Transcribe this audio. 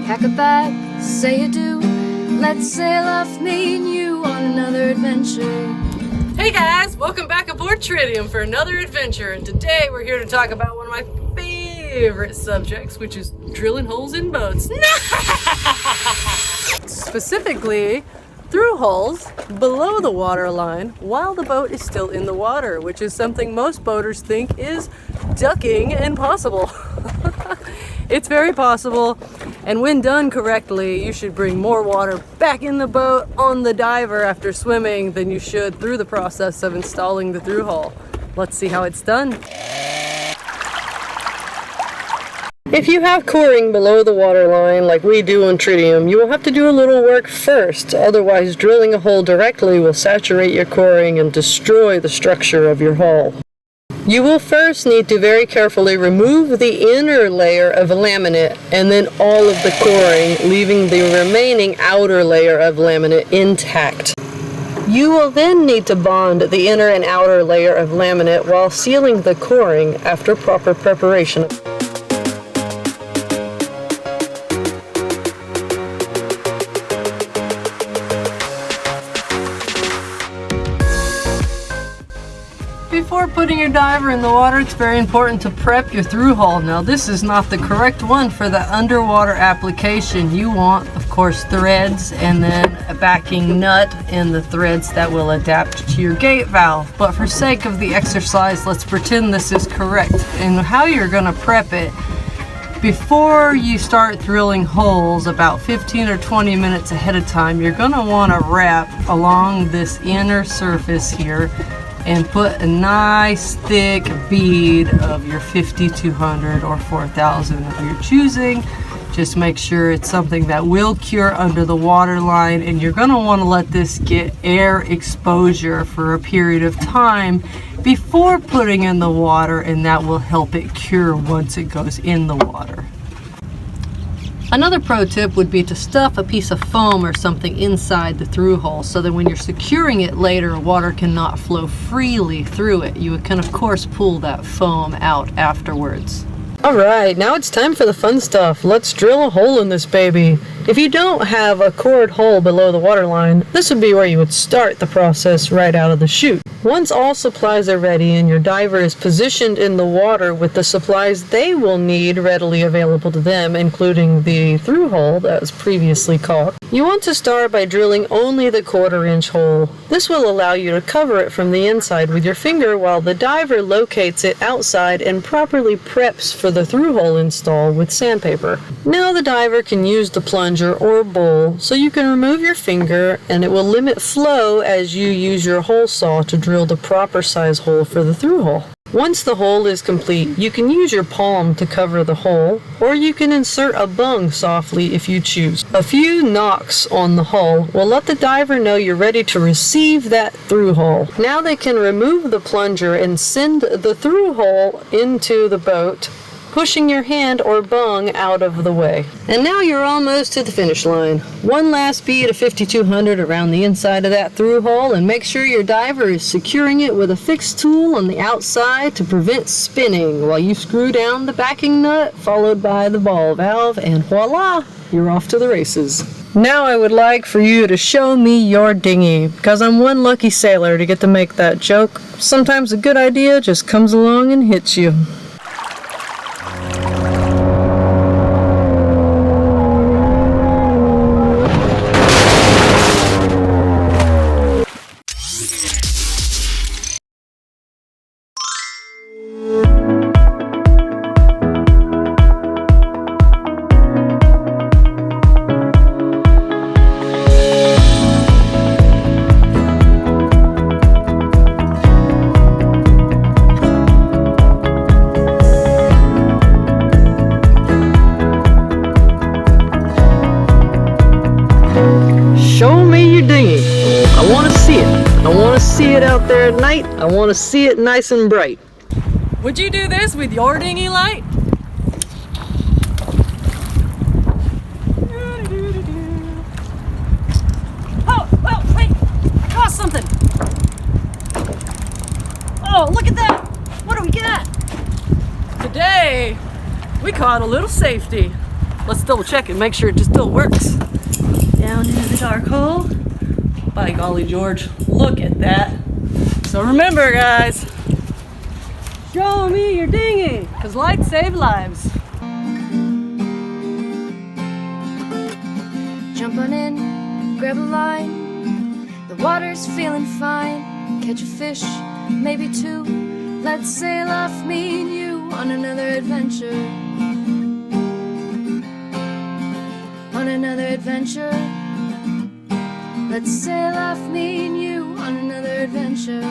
Pack a bag, say adieu. Let's sail off, me and you, on another adventure. Hey guys, welcome back aboard Tritium for another adventure, and today we're here to talk about one of my favorite subjects, which is drilling holes in boats. Specifically, through hulls below the water line while the boat is still in the water, which is something most boaters think is ducking impossible. It's very possible, and when done correctly, you should bring more water back in the boat on the diver after swimming than you should through the process of installing the through hull. Let's see how it's done. If you have coring below the waterline like we do on Tritium, you will have to do a little work first, otherwise drilling a hole directly will saturate your coring and destroy the structure of your hull. You will first need to very carefully remove the inner layer of laminate and then all of the coring, leaving the remaining outer layer of laminate intact. You will then need to bond the inner and outer layer of laminate while sealing the coring after proper preparation. Before putting your diver in the water, it's very important to prep your through hull. Now, this is not the correct one for the underwater application. You want, of course, threads and then a backing nut and the threads that will adapt to your gate valve. But for sake of the exercise, let's pretend this is correct. And how you're going to prep it, before you start drilling holes, about 15 or 20 minutes ahead of time, you're going to want to wrap along this inner surface here and put a nice thick bead of your 5200 or 4000 of your choosing. Just make sure it's something that will cure under the water line, and you're going to want to let this get air exposure for a period of time before putting in the water, and that will help it cure once it goes in the water. Another pro tip would be to stuff a piece of foam or something inside the through hull so that when you're securing it later, water cannot flow freely through it. You can of course pull that foam out afterwards. Alright, now it's time for the fun stuff. Let's drill a hole in this baby. If you don't have a cored hole below the waterline, this would be where you would start the process right out of the chute. Once all supplies are ready and your diver is positioned in the water with the supplies they will need readily available to them, including the through hole that was previously caulked, you want to start by drilling only the 1/4-inch hole. This will allow you to cover it from the inside with your finger while the diver locates it outside and properly preps for the through hole install with sandpaper. Now the diver can use the plunger or bowl so you can remove your finger, and it will limit flow as you use your hole saw to drill the proper size hole for the through hole. Once the hole is complete, you can use your palm to cover the hole, or you can insert a bung softly if you choose. A few knocks on the hull will let the diver know you're ready to receive that through hole. Now they can remove the plunger and send the through hole into the boat, pushing your hand or bung out of the way. And now you're almost to the finish line. One last bead of 5200 around the inside of that through hole, and make sure your diver is securing it with a fixed tool on the outside to prevent spinning while you screw down the backing nut, followed by the ball valve, and voila, you're off to the races. Now I would like for you to show me your dinghy, because I'm one lucky sailor to get to make that joke. Sometimes a good idea just comes along and hits you. Show me your dinghy. I want to see it. I want to see it out there at night. I want to see it nice and bright. Would you do this with your dinghy light? Oh, wait! I caught something! Oh, look at that! What do we got? Today, we caught a little safety. Let's double check it, make sure it just still works. Down into the dark hole. By golly, George, look at that. So remember, guys, show me your dinghy, because lights save lives. Jump on in, grab a line. The water's feeling fine. Catch a fish, maybe two. Let's sail off, me and you, on another adventure. On another adventure. Let's sail off, me and you, on another adventure.